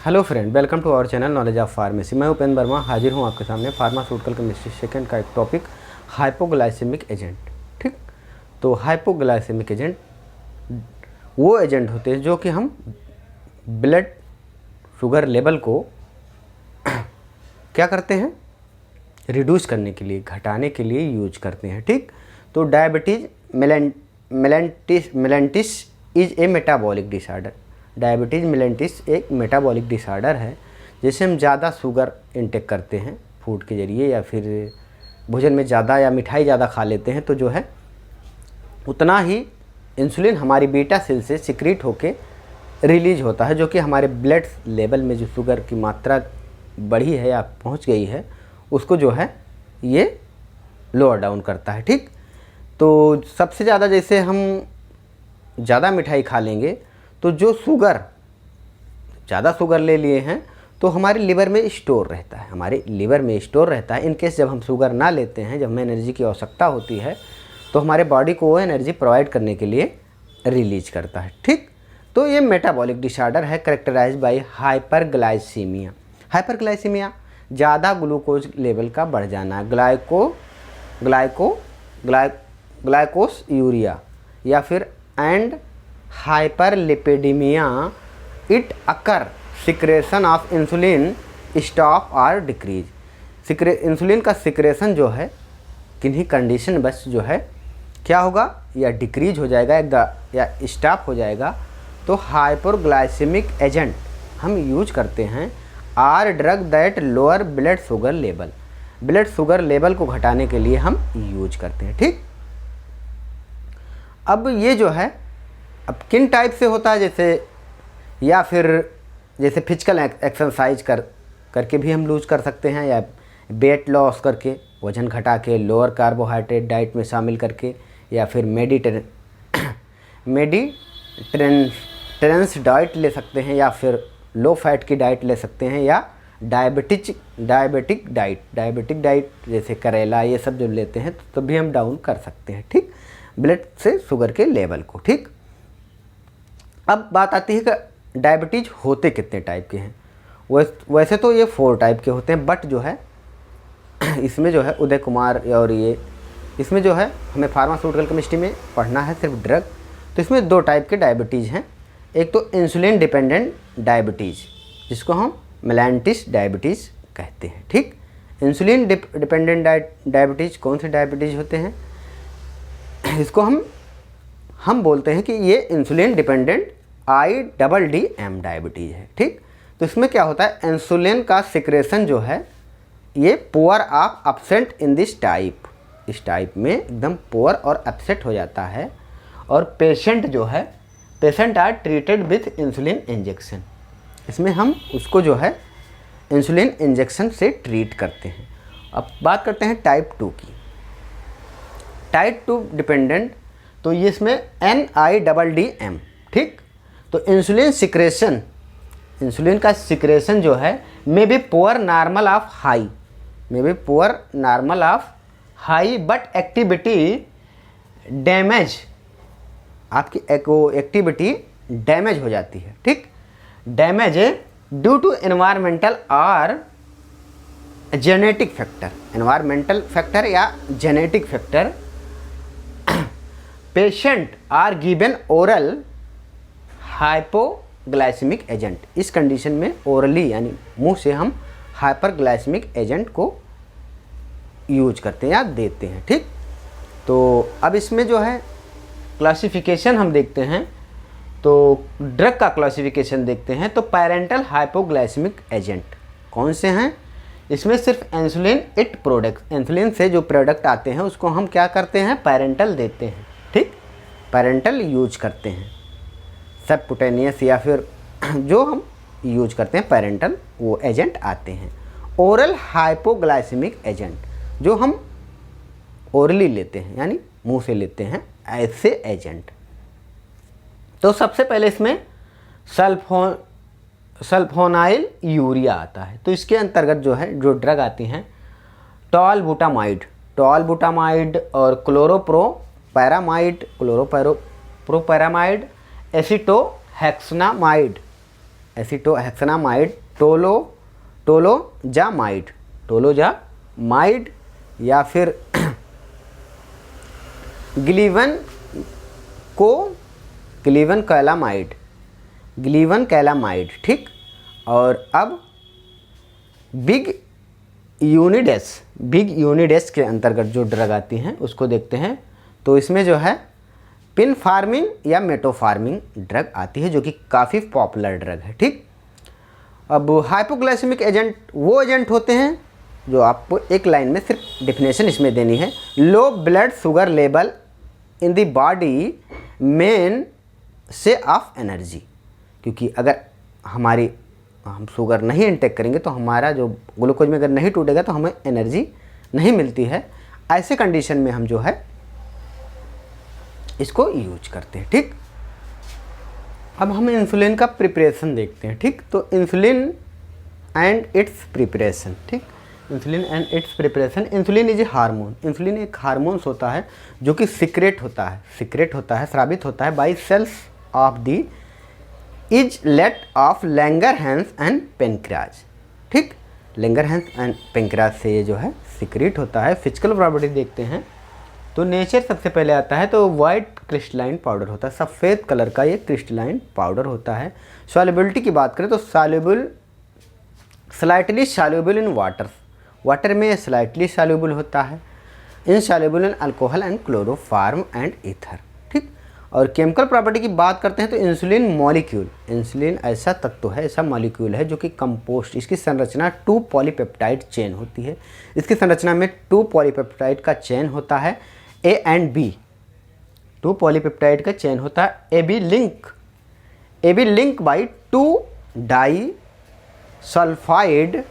Hello friend, welcome to our channel knowledge of pharmacy. मैं उपेंद्र वर्मा हाजिर हूँ आपके सामने फार्मास्यूटिकल केमिस्ट्री सेकंड का एक टॉपिक हाइपोग्लाइसेमिक एजेंट। ठीक, तो हाइपोग्लाइसेमिक एजेंट वो एजेंट होते हैं जो कि हम ब्लड शुगर लेवल को क्या करते हैं, रिड्यूस करने के लिए, घटाने के लिए यूज करते हैं। ठीक, तो diabetes mellitus is a metabolic disorder. Diabetes mellitus एक मेटाबॉलिक डिसऑर्डर है, जैसे हम ज़्यादा शुगर इंटेक करते हैं फूड के ज़रिए या फिर भोजन में ज़्यादा या मिठाई ज़्यादा खा लेते हैं तो जो है उतना ही इंसुलिन हमारी बीटा सेल से सिक्रीट होके रिलीज होता है, जो कि हमारे ब्लड लेवल में जो शुगर की मात्रा बढ़ी है या पहुंच गई है उसको जो है ये लोअर डाउन करता है। ठीक, तो सबसे ज़्यादा जैसे हम ज़्यादा मिठाई खा लेंगे तो जो ज़्यादा शुगर ले लिए हैं तो हमारे लिवर में स्टोर रहता है, इन केस जब हम शुगर ना लेते हैं, जब हमें एनर्जी की आवश्यकता होती है तो हमारे बॉडी को वो एनर्जी प्रोवाइड करने के लिए रिलीज करता है। ठीक, तो ये मेटाबॉलिक डिसऑर्डर है कैरेक्टराइज बाय हाइपरग्लाइसीमिया ज़्यादा ग्लूकोज लेवल का बढ़ जाना, ग्लाइकोस यूरिया या फिर and hyperlipidemia. It occur secretion of insulin stop और डिक्रीज। इंसुलिन का सिक्रेशन जो है किन्हीं कंडीशन बस जो है क्या होगा, या डिक्रीज हो जाएगा या स्टॉप हो जाएगा। तो हाइपोग्लाइसेमिक एजेंट हम यूज करते हैं are drug that lower blood sugar level को घटाने के लिए हम यूज करते हैं। ठीक, अब ये जो है अब किन टाइप से होता है, जैसे फिजिकल एक्सरसाइज करके भी हम लूज कर सकते हैं, या वेट लॉस करके, वजन घटा के, लोअर कार्बोहाइड्रेट डाइट में शामिल करके, या फिर मेडिटेरेंस डाइट ले सकते हैं, या फिर लो फैट की डाइट ले सकते हैं, या डायबिटिक डाइट जैसे करेला ये सब जो लेते हैं तो भी हम डाउन कर सकते हैं। ठीक, ब्लड से शुगर के लेवल को। ठीक, अब बात आती है कि डायबिटीज़ होते कितने टाइप के हैं। वैसे तो ये 4 टाइप के होते हैं, बट जो है इसमें जो है उदय कुमार और ये इसमें जो है हमें फार्मास्यूटिकल केमिस्ट्री में पढ़ना है सिर्फ ड्रग, तो इसमें 2 टाइप के डायबिटीज़ हैं। एक तो इंसुलिन डिपेंडेंट डायबिटीज़ जिसको हम मेलेंटिस डायबिटीज़ कहते हैं। ठीक, इंसुलिन डिपेंडेंट डायबिटीज़ कौन से डायबिटीज़ होते हैं, इसको हम बोलते हैं कि ये इंसुलिन डिपेंडेंट IDDM डायबिटीज़ है। ठीक, तो इसमें क्या होता है, इंसुलिन का सिक्रेशन जो है ये poor of absent in this type, इस टाइप में एकदम पुअर और अपसेट हो जाता है। और patient are treated with insulin injection, इसमें हम उसको जो है इंसुलिन इंजेक्शन से ट्रीट करते हैं। अब बात करते हैं टाइप 2 की। टाइप 2 डिपेंडेंट, तो ये इसमें NIDDM। ठीक, तो इंसुलिन का सिक्रेशन जो है maybe poor normal of high but activity damage, आपकी एक्टिविटी डैमेज हो जाती है। ठीक, डैमेज ड्यू टू एनवायरमेंटल और जेनेटिक फैक्टर या genetic factor. Patient are given oral hypoglycemic agent, इस कंडीशन में ओरली यानी मुंह से हम हाइपरग्लाइसेमिक एजेंट को यूज करते हैं या देते हैं। ठीक, तो अब इसमें जो है क्लासिफिकेशन हम देखते हैं, तो ड्रग का क्लासिफिकेशन देखते हैं। तो पैरेंटल हाइपोग्लाइसेमिक एजेंट कौन से हैं, इसमें सिर्फ इंसुलिन से जो प्रोडक्ट आते हैं उसको हम क्या करते हैं, पैरेंटल देते हैं। ठीक, पैरेंटल यूज करते हैं, सबकुटेनियस या फिर जो हम यूज करते हैं पैरेंटल वो एजेंट आते हैं। ओरल हाइपोग्लाइसेमिक एजेंट जो हम ओरली लेते हैं यानी मुंह से लेते हैं, ऐसे एजेंट। तो सबसे पहले इसमें सल्फोनाइल यूरिया आता है, तो इसके अंतर्गत जो है जो ड्रग आती हैं टॉलबुटामाइड और क्लोरोप्रोपैरामाइड, एसिटोहेक्सनामाइड, एसिटोहेक्सेनामाइड, टोलोजामाइड या फिर ग्लीवन कैलामाइड, ठीक। और अब बिग यूनिडेस के अंतर्गत जो ड्रग आती हैं उसको देखते हैं। तो इसमें जो है पिनफार्मिन या मेटोफार्मिन ड्रग आती है जो कि काफ़ी पॉपुलर ड्रग है, ठीक। अब हाइपोग्लाइसेमिक एजेंट वो एजेंट होते हैं जो आपको एक लाइन में सिर्फ डेफिनेशन इसमें देनी है। Low blood sugar level in the body main से ऑफ एनर्जी, क्योंकि अगर हम शुगर नहीं इंटेक करेंगे तो हमारा जो ग्लूकोज में अगर नहीं टूटेगा तो हमें एनर्जी नहीं मिलती है। ऐसे कंडीशन में हम जो है इसको यूज करते हैं, ठीक। अब हम इंसुलिन का प्रिपरेशन देखते हैं, ठीक। तो इंसुलिन एंड इट्स प्रिपरेशन, ठीक। Insulin and it's preparation. Insulin is a hormone. Insulin एक हार्मोन्स होता है जो कि सीक्रेट होता है, स्रावित होता है by cells of the islet of Langerhans and pancreas, ठीक। लैंगरहैंस एंड पेनक्रियाज से ये जो है सीक्रेट होता है। फिजिकल प्रॉपर्टी देखते हैं तो नेचर सबसे पहले आता है तो वाइट क्रिस्टलाइन पाउडर होता है, सफ़ेद कलर का ये क्रिस्टलाइन पाउडर होता है। सॉल्युबिलिटी की बात करें तो स्लाइटली सॉल्युबल इन वाटर में स्लाइटली सॉल्युबल होता है, insoluble in alcohol and chloroform and ether, ठीक। और केमिकल प्रॉपर्टी की बात करते हैं तो इंसुलिन मॉलिक्यूल, इंसुलिन ऐसा तत्व है, ऐसा मॉलिक्यूल है जो कि कंपोस्ट, इसकी संरचना 2 पॉलीपेप्टाइड चेन होती है। इसकी संरचना में 2 पॉलीपेप्टाइड का चेन होता है, ए एंड बी, 2 पॉलीपेप्टाइड का चेन होता है। A B link by 2 disulphide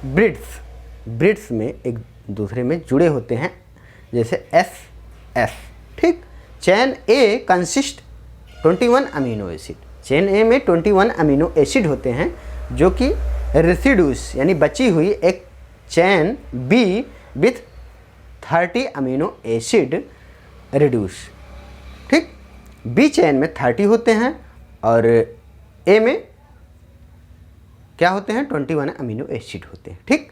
bridges में एक दूसरे में जुड़े होते हैं, जैसे एस, ठीक। Chain A consist 21 amino acid, chain A में 21 अमीनो एसिड होते हैं जो कि रेसिड्यूस यानी बची हुई एक chain B with 30 amino acid reduce, ठीक। बी चेन में 30 होते हैं और ए में क्या होते हैं 21 अमीनो एसिड होते हैं, ठीक।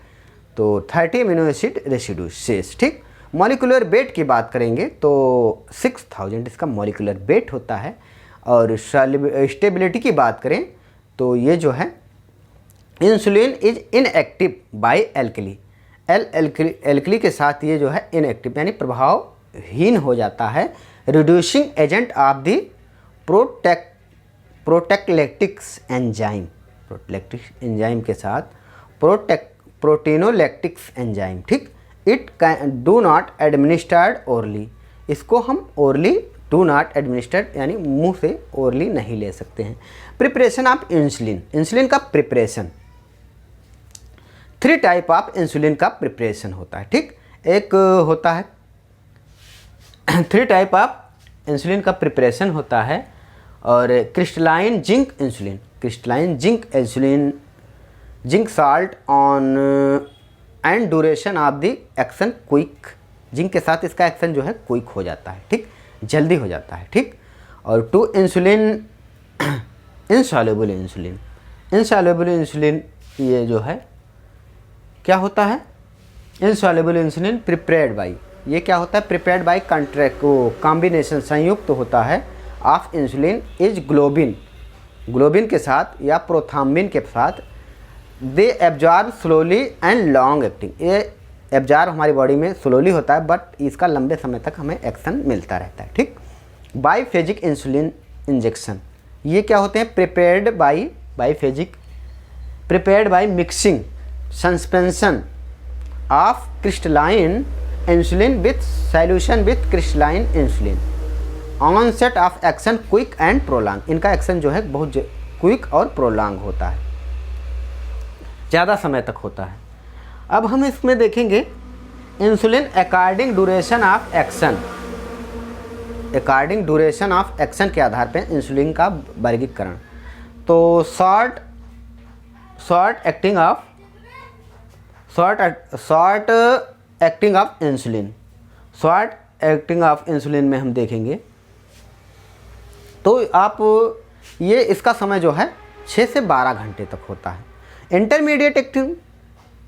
तो 30 अमीनो एसिड रेसिड्यूस शेष, ठीक। मॉलिक्यूलर वेट की बात करेंगे तो 6000 इसका मॉलिक्यूलर वेट होता है। और स्टेबिलिटी की बात करें तो ये जो है insulin is inactive by alkali, alkali के साथ ये जो है इनएक्टिव यानी प्रभावहीन हो जाता है। Reducing agent of the proteolytic enzyme, enzyme के साथ प्रोटीनोलैक्टिक्स एंजाइम, ठीक। It do not administered orally, इसको हम ओरली डू नॉट एडमिनिस्टर्ड यानी मुंह से ओरली नहीं ले सकते हैं। प्रिपरेशन ऑफ इंसुलिन, इंसुलिन का प्रिपरेशन 3 टाइप ऑफ इंसुलिन का प्रिपरेशन होता है, ठीक। एक होता है 3 टाइप ऑफ इंसुलिन का प्रिपरेशन होता है। और crystalline zinc insulin, zinc salt on and duration of the action quick, zinc के साथ इसका एक्शन जो है क्विक हो जाता है, ठीक, जल्दी हो जाता है, ठीक। और 2 इंसुलिन इनसॉल्युबल इंसुलिन ये जो है क्या होता है इनसॉल्युबल इंसुलिन प्रिपेयर्ड बाई, ये क्या होता है प्रिपेयर्ड बाई कॉम्बिनेशन संयुक्त होता है ऑफ इंसुलिन इज ग्लोबिन के साथ या प्रोथाम्बिन के साथ। They absorb slowly and long acting, ये एब्जॉर्ब हमारी बॉडी में स्लोली होता है बट इसका लंबे समय तक हमें एक्शन मिलता रहता है, ठीक। बाईफेजिक इंसुलिन इंजेक्शन, ये क्या होते हैं prepared by mixing suspension of crystalline insulin with solution with crystalline insulin. Onset of action quick and prolong, इनका एक्शन जो है बहुत क्विक और प्रोलॉन्ग होता है, ज़्यादा समय तक होता है। अब हम इसमें देखेंगे insulin according duration of action के आधार पर इंसुलिन का वर्गीकरण। तो शॉर्ट एक्टिंग ऑफ इंसुलिन में हम देखेंगे तो आप ये इसका समय जो है 6 से 12 घंटे तक होता है। इंटरमीडिएट एक्टिंग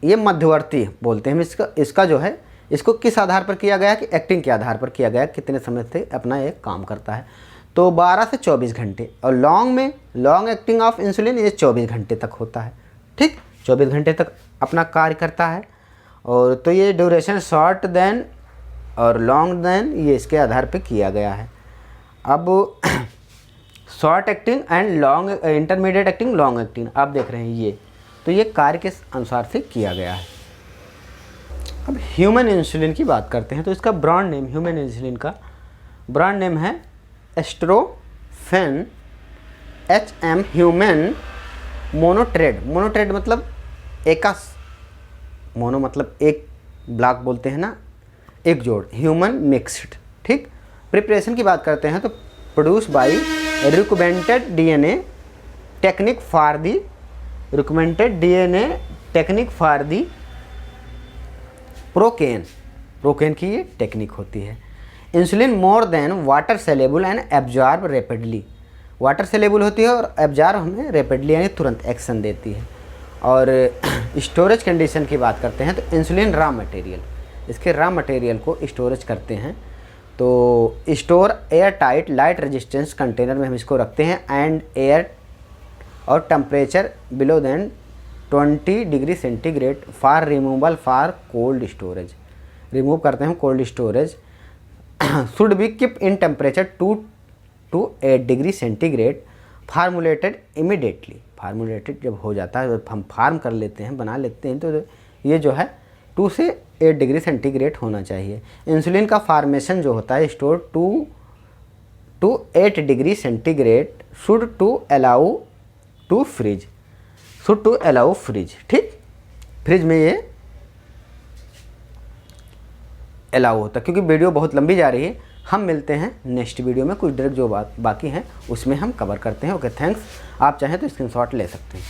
ये मध्यवर्ती बोलते हैं इसका जो है, इसको किस आधार पर किया गया कि एक्टिंग के आधार पर किया गया, कितने समय से अपना एक काम करता है, तो 12 से 24 घंटे। और लॉन्ग एक्टिंग ऑफ इंसुलिन ये 24 घंटे तक होता है, ठीक, 24 घंटे तक अपना कार्य करता है। और तो ये ड्यूरेशन शॉर्ट देन और लॉन्ग देन ये इसके आधार पे किया गया है। अब short acting and long, intermediate acting, long acting आप देख रहे हैं ये, तो ये कार्य के अनुसार से किया गया है। अब ह्यूमन इंसुलिन की बात करते हैं, तो इसका ब्रांड नेम, ह्यूमन इंसुलिन का ब्रांड नेम है एस्ट्रोफेन HM ह्यूमन मोनोट्रेड। मोनोट्रेड मतलब एकास, मोनो मतलब एक, ब्लॉक बोलते हैं ना, एक जोड़, ह्यूमन मिक्स्ड, ठीक। प्रिपरेशन की बात करते हैं तो produce by recommended DNA technique for the, recommended DNA technique for the procaine की ये टेक्निक होती है। Insulin more than water saleable and absorb rapidly, water saleable होती है और एब्जॉर्ब हमें रैपिडली यानी तुरंत एक्शन देती है। और स्टोरेज कंडीशन की बात करते हैं तो इंसुलिन रॉ मटेरियल, इसके रॉ मटेरियल को स्टोरेज करते हैं, तो store air tight light resistance container में हम इसको रखते हैं एंड एयर और temperature below than 20 degree centigrade for removal for cold storage, remove करते हैं cold storage. Should be keep in temperature 2 to 8 degree centigrade formulated immediately, formulated जब हो जाता है, जब हम फार्म कर लेते हैं, बना लेते हैं, तो ये जो है 2 से 8 डिग्री सेंटीग्रेड होना चाहिए। इंसुलिन का फार्मेशन जो होता है store 2 to 8 degree centigrade should to allow to freeze, should to allow freeze, ठीक, फ्रिज में ये अलाउ होता है। क्योंकि वीडियो बहुत लंबी जा रही है, हम मिलते हैं नेक्स्ट वीडियो में, कुछ डायरेक्ट जो बात बाकी हैं उसमें हम कवर करते हैं। Okay, thanks. आप चाहें तो स्क्रीनशॉट ले सकते हैं।